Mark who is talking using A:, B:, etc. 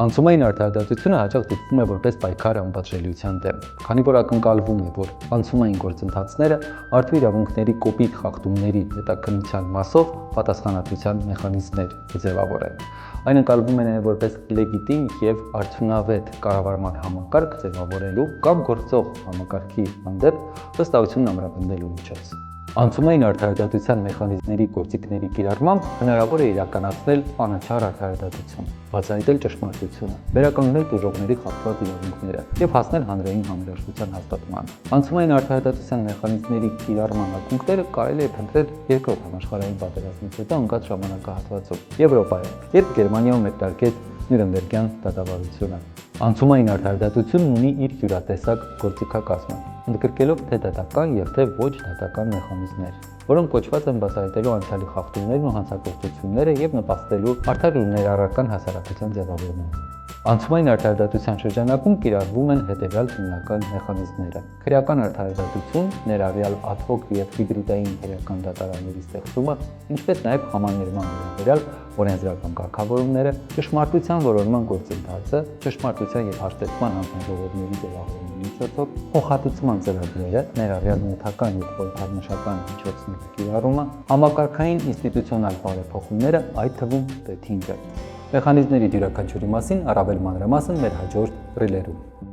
A: Անցումային արդարադատությունը հաճախ դիտվում է որպես պայքար անպատժելիության դեմ, քանի որ ակնկալվում է, որ անցումային գործընթացները մարդու իրավունքների կոպիտ խախտումների հետաքննության մասով պատասխանատվության մեխանիզմներ կձևավորեն։ Այն ընկալվում է նաև որպես լեգիտիմ և արդյունավետ կառավարման համակարգ ձևավորելու կամ գործող համակարգի հանդեպ վստահություն ամրապնդելու միջոց։ Անցումային արդարադատության մեխանիզմների գործիքների կիրառմամբ հնարավոր է իրականացնել անաչառ արդարադատություն, բացահայտել ճշմարտությունը, վերականգնել տուժողների խախտված իրավունքները և հասնել հանրային համերաշխության հաստատմանը։ Անցումային արդարադատության մեխանիզմների կիրառման արդյունքները կարելի է փնտրել Երկրորդ համաշխարհային պատերազմից հետո ընկած ժամանակահատվածում Եվրոպայում, երբ Գերմանիայում մեկնարկեց Նյուրնբերգյան դատավարությունը։ Անցումային արդարադատությունն ունի իր յուրատեսակ գործիքակազմը, ընդգրկելով թե դատական և թե ոչ դատական մեխանիզմներ, որոնք կոչված են բացահայտելու անցյալի խախտումներն ու հանցագործությունները և նպաստելու արդար ու ներառական հասարակության ձևավորմանը։ Անցումային արդարադատության շրջանակում կիրառվում են հետևյալ հիմնական մեխանիզմները՝ քրեական արդարադատություն, ներառյալ ad hoc և հիբրիդային քրեական դատարանների ստեղծումը, ինչպես նաև համաներման վերաբերյալ օրենսդրական կարգավորումները, ճշմարտության որոնման գործընթացը, ճշմարտության և հաշտեցման հանձնաժողովների ձևավորման միջոցով, փոխհատուցման ծրագրերը, ներառյալ նյութական և խորհրդանշական միջոցների կիրառումը, համակարգային ինստիտուցիոնալ բարեփոխումները, այդ թվում պետինգը։ Մեխանիզմների յուրաքանչյուրի մասին առավել մանրամասն մեր հաջորդ ռիլերում։